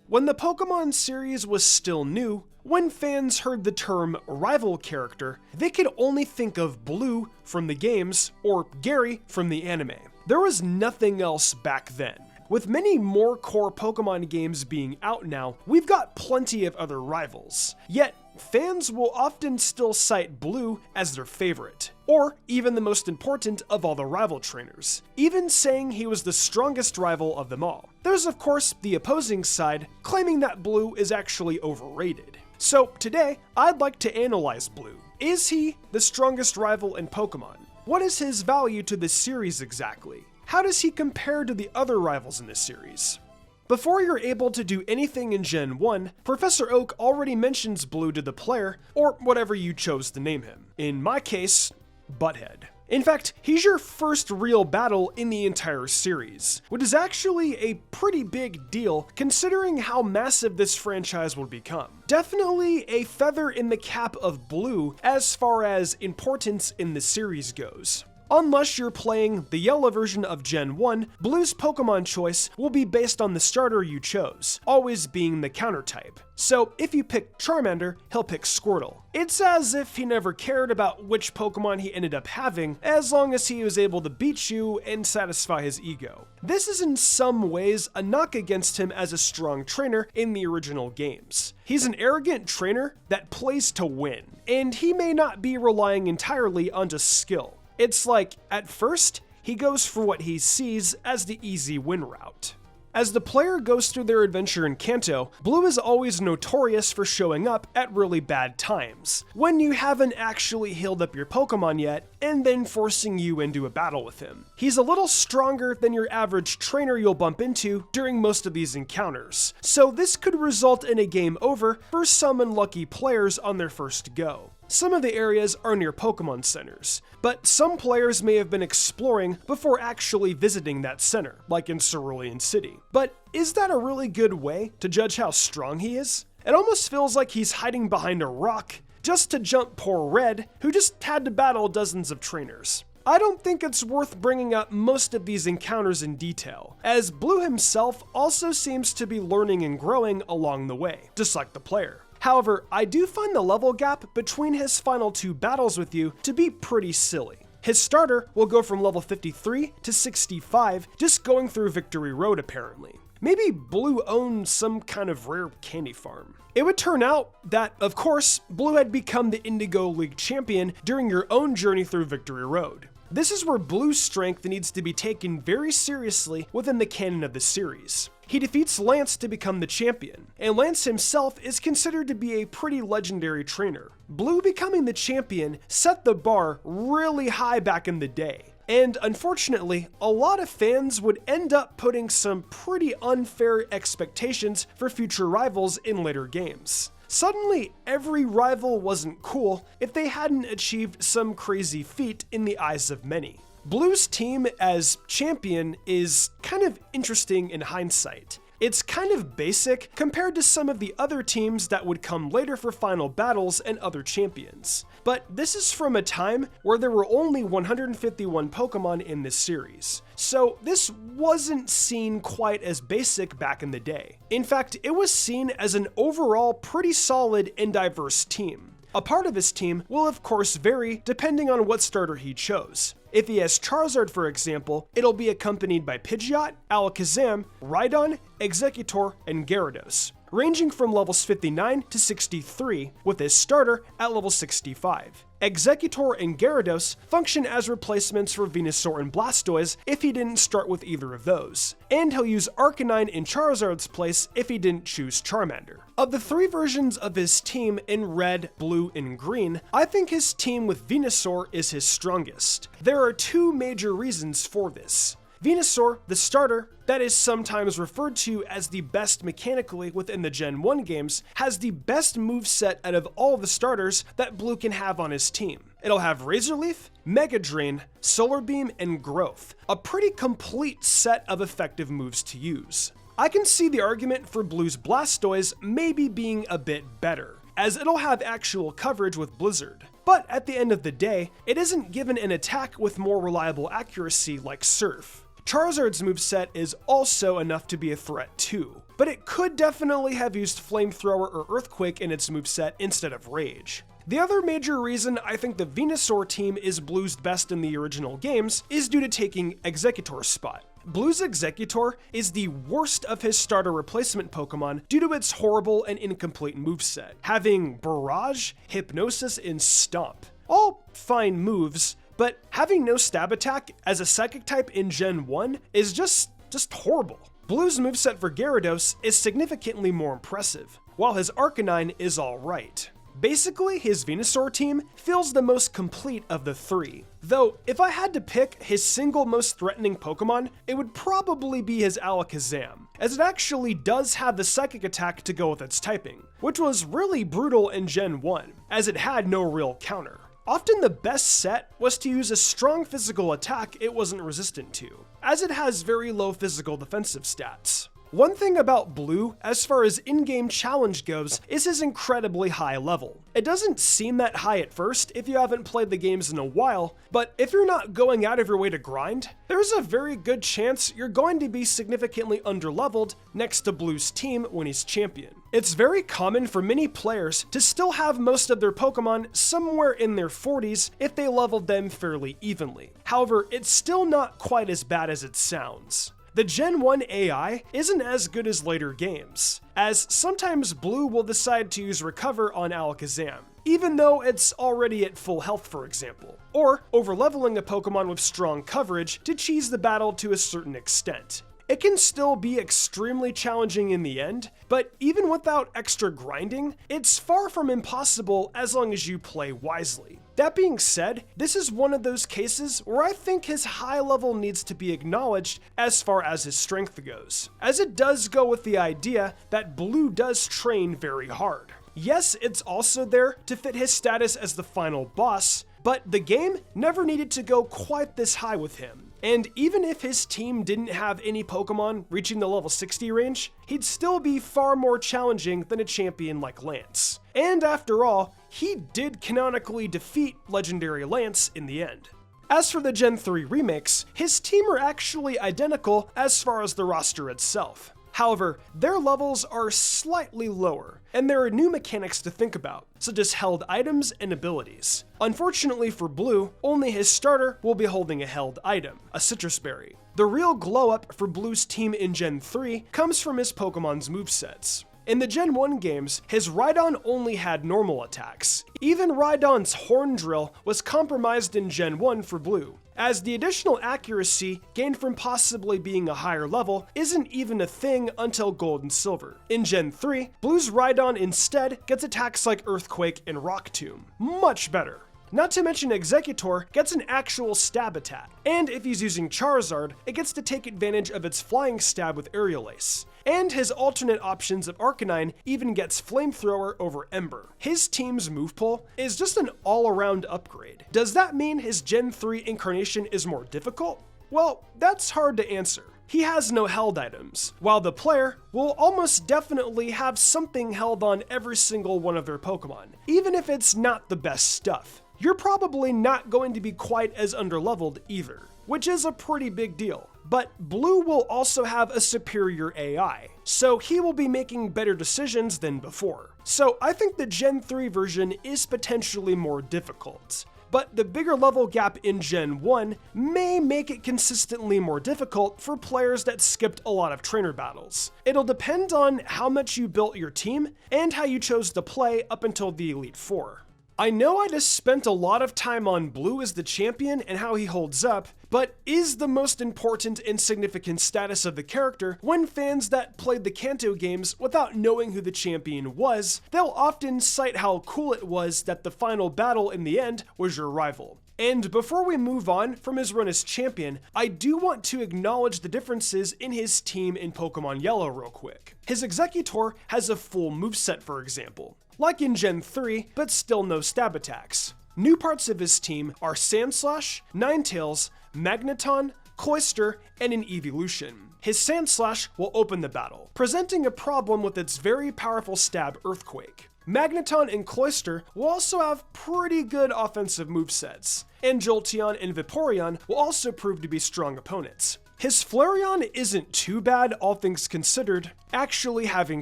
When the Pokemon series was still new, when fans heard the term rival character, they could only think of Blue from the games or Gary from the anime. There was nothing else back then. With many more core Pokemon games being out now, we've got plenty of other rivals. Yet, fans will often still cite Blue as their favorite, or even the most important of all the rival trainers, even saying he was the strongest rival of them all. There's of course the opposing side, claiming that Blue is actually overrated. So today, I'd like to analyze Blue. Is he the strongest rival in Pokemon? What is his value to this series exactly? How does he compare to the other rivals in this series? Before you're able to do anything in Gen 1, Professor Oak already mentions Blue to the player, or whatever you chose to name him. In my case, Butthead. In fact, he's your first real battle in the entire series, which is actually a pretty big deal considering how massive this franchise will become. Definitely a feather in the cap of Blue as far as importance in the series goes. Unless you're playing the yellow version of Gen 1, Blue's Pokemon choice will be based on the starter you chose, always being the counter type. So if you pick Charmander, he'll pick Squirtle. It's as if he never cared about which Pokemon he ended up having, as long as he was able to beat you and satisfy his ego. This is in some ways a knock against him as a strong trainer in the original games. He's an arrogant trainer that plays to win, and he may not be relying entirely on just skill. It's like, at first, he goes for what he sees as the easy win route. As the player goes through their adventure in Kanto, Blue is always notorious for showing up at really bad times, when you haven't actually healed up your Pokemon yet, and then forcing you into a battle with him. He's a little stronger than your average trainer you'll bump into during most of these encounters, so this could result in a game over for some unlucky players on their first go. Some of the areas are near Pokemon centers, but some players may have been exploring before actually visiting that center, like in Cerulean City. But is that a really good way to judge how strong he is? It almost feels like he's hiding behind a rock just to jump poor Red, who just had to battle dozens of trainers. I don't think it's worth bringing up most of these encounters in detail, as Blue himself also seems to be learning and growing along the way, just like the player. However, I do find the level gap between his final two battles with you to be pretty silly. His starter will go from level 53 to 65 just going through Victory Road apparently. Maybe Blue owns some kind of rare candy farm. It would turn out that, of course, Blue had become the Indigo League champion during your own journey through Victory Road. This is where Blue's strength needs to be taken very seriously within the canon of the series. He defeats Lance to become the champion, and Lance himself is considered to be a pretty legendary trainer. Blue becoming the champion set the bar really high back in the day, and unfortunately, a lot of fans would end up putting some pretty unfair expectations for future rivals in later games. Suddenly, every rival wasn't cool if they hadn't achieved some crazy feat in the eyes of many. Blue's team as champion is kind of interesting in hindsight. It's kind of basic compared to some of the other teams that would come later for final battles and other champions. But this is from a time where there were only 151 Pokemon in this series, so this wasn't seen quite as basic back in the day. In fact, it was seen as an overall pretty solid and diverse team. A part of his team will of course vary depending on what starter he chose. If he has Charizard, for example, it'll be accompanied by Pidgeot, Alakazam, Rhydon, Exeggutor, and Gyarados, ranging from levels 59 to 63, with his starter at level 65. Exeggutor and Gyarados function as replacements for Venusaur and Blastoise if he didn't start with either of those, and he'll use Arcanine in Charizard's place if he didn't choose Charmander. Of the three versions of his team in Red, Blue, and Green, I think his team with Venusaur is his strongest. There are two major reasons for this. Venusaur, the starter, that is sometimes referred to as the best mechanically within the Gen 1 games, has the best moveset out of all the starters that Blue can have on his team. It'll have Razor Leaf, Mega Drain, Solar Beam, and Growth, a pretty complete set of effective moves to use. I can see the argument for Blue's Blastoise maybe being a bit better, as it'll have actual coverage with Blizzard. But at the end of the day, it isn't given an attack with more reliable accuracy like Surf. Charizard's moveset is also enough to be a threat too, but it could definitely have used Flamethrower or Earthquake in its moveset instead of Rage. The other major reason I think the Venusaur team is Blue's best in the original games is due to taking Exeggutor's spot. Blue's Exeggutor is the worst of his starter replacement Pokemon due to its horrible and incomplete moveset, having Barrage, Hypnosis, and Stomp. All fine moves, but having no stab attack as a psychic type in Gen 1 is just horrible. Blue's moveset for Gyarados is significantly more impressive, while his Arcanine is alright. Basically, his Venusaur team feels the most complete of the three. Though, if I had to pick his single most threatening Pokemon, it would probably be his Alakazam, as it actually does have the Psychic attack to go with its typing, which was really brutal in Gen 1, as it had no real counter. Often the best set was to use a strong physical attack it wasn't resistant to, as it has very low physical defensive stats. One thing about Blue, as far as in-game challenge goes, is his incredibly high level. It doesn't seem that high at first if you haven't played the games in a while, but if you're not going out of your way to grind, there's a very good chance you're going to be significantly underleveled next to Blue's team when he's champion. It's very common for many players to still have most of their Pokemon somewhere in their 40s if they leveled them fairly evenly. However, it's still not quite as bad as it sounds. The Gen 1 AI isn't as good as later games, as sometimes Blue will decide to use Recover on Alakazam, even though it's already at full health for example, or overleveling a Pokemon with strong coverage to cheese the battle to a certain extent. It can still be extremely challenging in the end, but even without extra grinding, it's far from impossible as long as you play wisely. That being said, this is one of those cases where I think his high level needs to be acknowledged as far as his strength goes, as it does go with the idea that Blue does train very hard. Yes, it's also there to fit his status as the final boss, but the game never needed to go quite this high with him. And even if his team didn't have any Pokemon reaching the level 60 range, he'd still be far more challenging than a champion like Lance. And after all, he did canonically defeat Legendary Lance in the end. As for the Gen 3 remakes, his team are actually identical as far as the roster itself. However, their levels are slightly lower, and there are new mechanics to think about, such as held items and abilities. Unfortunately for Blue, only his starter will be holding a held item, a Citrus Berry. The real glow-up for Blue's team in Gen 3 comes from his Pokemon's movesets. In the Gen 1 games, his Rhydon only had normal attacks. Even Rhydon's Horn Drill was compromised in Gen 1 for Blue, as the additional accuracy gained from possibly being a higher level isn't even a thing until Gold and Silver. In Gen 3, Blue's Rhydon instead gets attacks like Earthquake and Rock Tomb. Much better. Not to mention Exeggutor gets an actual stab attack, and if he's using Charizard, it gets to take advantage of its flying stab with Aerial Ace. And his alternate options of Arcanine even gets Flamethrower over Ember. His team's move pool is just an all-around upgrade. Does that mean his Gen 3 incarnation is more difficult? Well, that's hard to answer. He has no held items, while the player will almost definitely have something held on every single one of their Pokemon, even if it's not the best stuff. You're probably not going to be quite as underleveled either, which is a pretty big deal. But Blue will also have a superior AI, so he will be making better decisions than before. So I think the Gen 3 version is potentially more difficult. But the bigger level gap in Gen 1 may make it consistently more difficult for players that skipped a lot of trainer battles. It'll depend on how much you built your team and how you chose to play up until the Elite Four. I know I just spent a lot of time on Blue as the champion and how he holds up, but is the most important and significant status of the character when fans that played the Kanto games without knowing who the champion was, they'll often cite how cool it was that the final battle in the end was your rival. And before we move on from his run as champion, I do want to acknowledge the differences in his team in Pokemon Yellow real quick. His Exeggutor has a full moveset, for example, like in Gen 3, but still no stab attacks. New parts of his team are Sandslash, Ninetales, Magneton, Cloyster, and an Evolution. His Sandslash will open the battle, presenting a problem with its very powerful stab Earthquake. Magneton and Cloyster will also have pretty good offensive movesets, and Jolteon and Vaporeon will also prove to be strong opponents. His Flareon isn't too bad, all things considered, actually having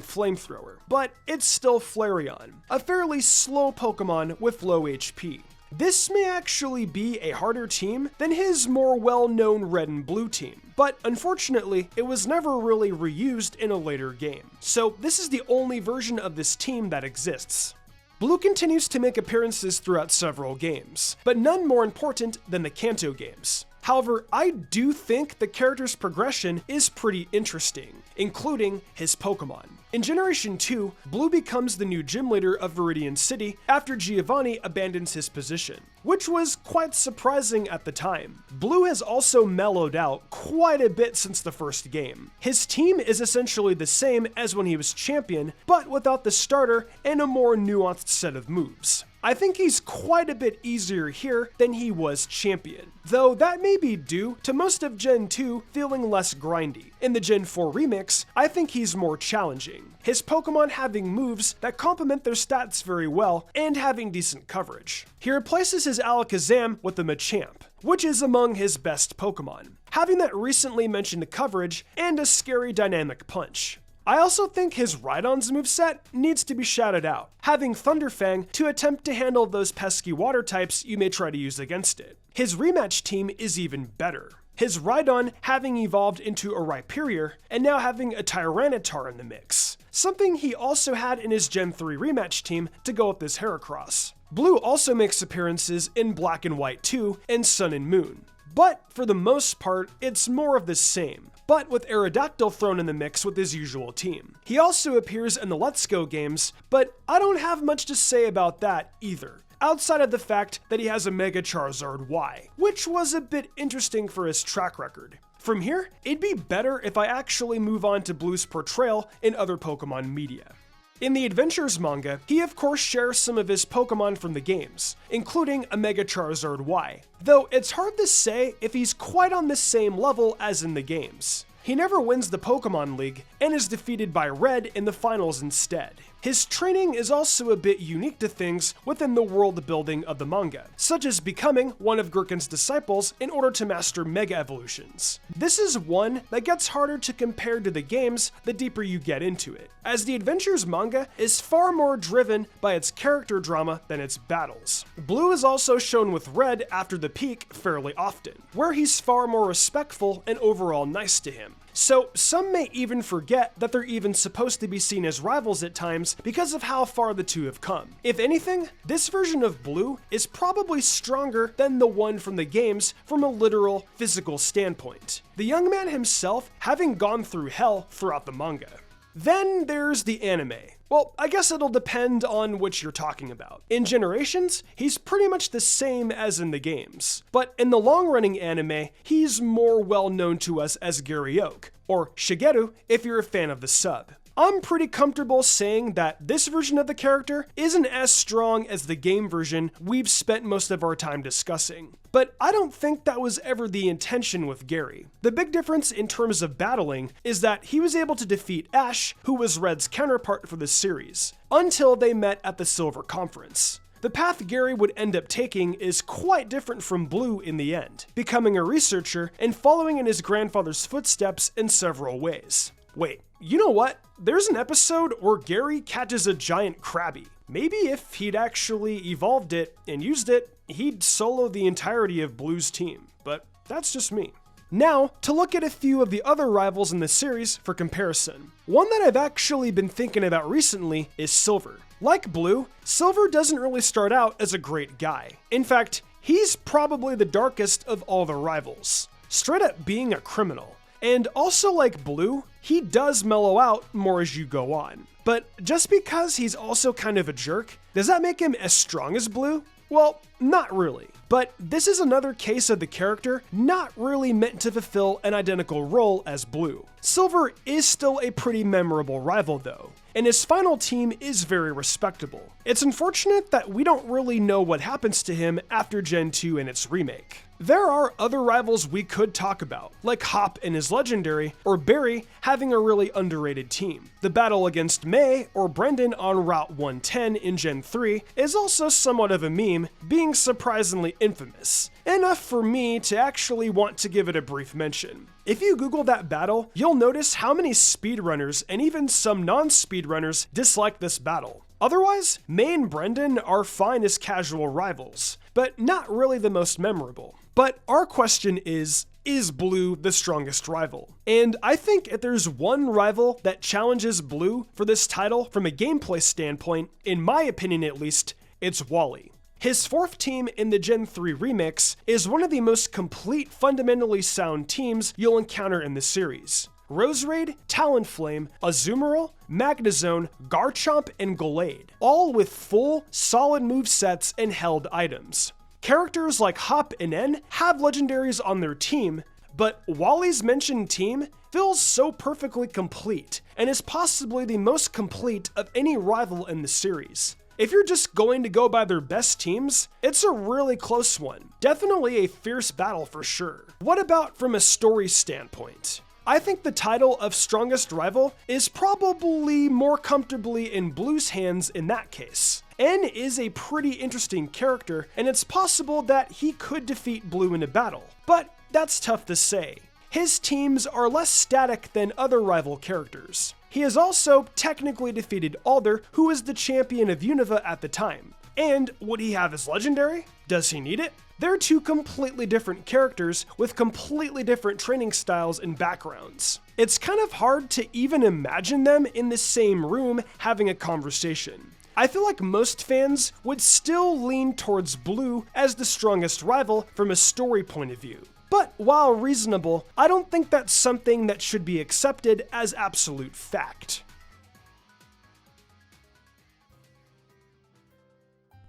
Flamethrower, but it's still Flareon, a fairly slow Pokemon with low HP. This may actually be a harder team than his more well-known Red and Blue team, but unfortunately, it was never really reused in a later game, so this is the only version of this team that exists. Blue continues to make appearances throughout several games, but none more important than the Kanto games. However, I do think the character's progression is pretty interesting, including his Pokemon. In Generation 2, Blue becomes the new gym leader of Viridian City after Giovanni abandons his position, which was quite surprising at the time. Blue has also mellowed out quite a bit since the first game. His team is essentially the same as when he was champion, but without the starter and a more nuanced set of moves. I think he's quite a bit easier here than he was champion, though that may be due to most of Gen 2 feeling less grindy. In the Gen 4 remix, I think he's more challenging, his Pokemon having moves that complement their stats very well and having decent coverage. He replaces his Alakazam with the Machamp, which is among his best Pokemon, having that recently mentioned coverage and a scary dynamic punch. I also think his Rhydon's moveset needs to be shouted out, having Thunderfang to attempt to handle those pesky water types you may try to use against it. His rematch team is even better, his Rhydon having evolved into a Rhyperior and now having a Tyranitar in the mix, something he also had in his Gen 3 rematch team to go with this Heracross. Blue also makes appearances in Black and White 2 and Sun and Moon, but for the most part, it's more of the same, but with Aerodactyl thrown in the mix with his usual team. He also appears in the Let's Go games, but I don't have much to say about that either, outside of the fact that he has a Mega Charizard Y, which was a bit interesting for his track record. From here, it'd be better if I actually move on to Blue's portrayal in other Pokemon media. In the Adventures manga, he of course shares some of his Pokemon from the games, including a Mega Charizard Y, though it's hard to say if he's quite on the same level as in the games. He never wins the Pokemon League and is defeated by Red in the finals instead. His training is also a bit unique to things within the world building of the manga, such as becoming one of Gherkin's disciples in order to master Mega Evolutions. This is one that gets harder to compare to the games the deeper you get into it, as the Adventures manga is far more driven by its character drama than its battles. Blue is also shown with Red after the peak fairly often, where he's far more respectful and overall nice to him. So some may even forget that they're even supposed to be seen as rivals at times because of how far the two have come. If anything, this version of Blue is probably stronger than the one from the games from a literal physical standpoint, the young man himself having gone through hell throughout the manga. Then there's the anime. Well, I guess it'll depend on which you're talking about. In Generations, he's pretty much the same as in the games, but in the long-running anime, he's more well known to us as Gary Oak, or Shigeru if you're a fan of the sub. I'm pretty comfortable saying that this version of the character isn't as strong as the game version we've spent most of our time discussing. But I don't think that was ever the intention with Gary. The big difference in terms of battling is that he was able to defeat Ash, who was Red's counterpart for the series, until they met at the Silver Conference. The path Gary would end up taking is quite different from Blue in the end, becoming a researcher and following in his grandfather's footsteps in several ways. Wait, you know what? There's an episode where Gary catches a giant Krabby. Maybe if he'd actually evolved it and used it, he'd solo the entirety of Blue's team, but that's just me. Now, to look at a few of the other rivals in the series for comparison. One that I've actually been thinking about recently is Silver. Like Blue, Silver doesn't really start out as a great guy. In fact, he's probably the darkest of all the rivals, straight up being a criminal. And also like Blue, he does mellow out more as you go on. But just because he's also kind of a jerk, does that make him as strong as Blue? Well, not really. But this is another case of the character not really meant to fulfill an identical role as Blue. Silver is still a pretty memorable rival though, and his final team is very respectable. It's unfortunate that we don't really know what happens to him after Gen 2 and its remake. There are other rivals we could talk about, like Hop and his Legendary, or Barry having a really underrated team. The battle against May or Brendan on Route 110 in Gen 3 is also somewhat of a meme, being surprisingly infamous, enough for me to actually want to give it a brief mention. If you Google that battle, you'll notice how many speedrunners and even some non-speedrunners dislike this battle. Otherwise, May and Brendan are fine as casual rivals, but not really the most memorable. But our question is Blue the strongest rival? And I think if there's one rival that challenges Blue for this title from a gameplay standpoint, in my opinion at least, it's Wally. His fourth team in the Gen 3 remix is one of the most complete, fundamentally sound teams you'll encounter in the series. Roserade, Talonflame, Azumarill, Magnezone, Garchomp, and Gallade, all with full, solid movesets and held items. Characters like Hop and N have legendaries on their team, but Wally's mentioned team feels so perfectly complete, and is possibly the most complete of any rival in the series. If you're just going to go by their best teams, it's a really close one. Definitely a fierce battle for sure. What about from a story standpoint? I think the title of Strongest Rival is probably more comfortably in Blue's hands in that case. N is a pretty interesting character, and it's possible that he could defeat Blue in a battle, but that's tough to say. His teams are less static than other rival characters. He has also technically defeated Alder, who was the champion of Unova at the time. And would he have his legendary? Does he need it? They're two completely different characters with completely different training styles and backgrounds. It's kind of hard to even imagine them in the same room having a conversation. I feel like most fans would still lean towards Blue as the strongest rival from a story point of view. But while reasonable, I don't think that's something that should be accepted as absolute fact.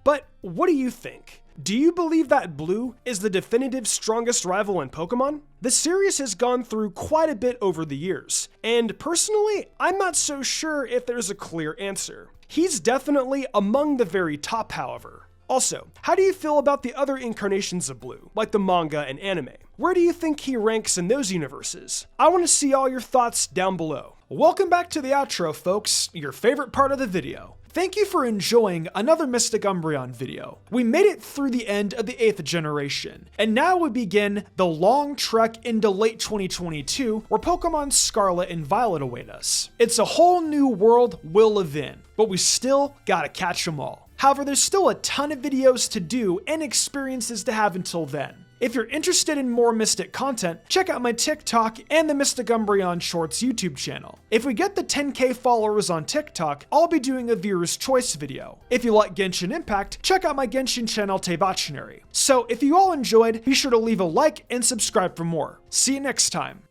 But what do you think? Do you believe that Blue is the definitive strongest rival in Pokemon? The series has gone through quite a bit over the years, and personally, I'm not so sure if there's a clear answer. He's definitely among the very top, however. Also, how do you feel about the other incarnations of Blue, like the manga and anime? Where do you think he ranks in those universes? I want to see all your thoughts down below. Welcome back to the outro, folks, your favorite part of the video. Thank you for enjoying another Mystic Umbreon video. We made it through the end of the 8th generation, and now we begin the long trek into late 2022 where Pokemon Scarlet and Violet await us. It's a whole new world we'll live in, but we still gotta catch them all. However, there's still a ton of videos to do and experiences to have until then. If you're interested in more Mystic content, check out my TikTok and the Mystic Umbreon Shorts YouTube channel. If we get the 10K followers on TikTok, I'll be doing a viewer's choice video. If you like Genshin Impact, check out my Genshin channel Teibachinary. So if you all enjoyed, be sure to leave a like and subscribe for more. See you next time.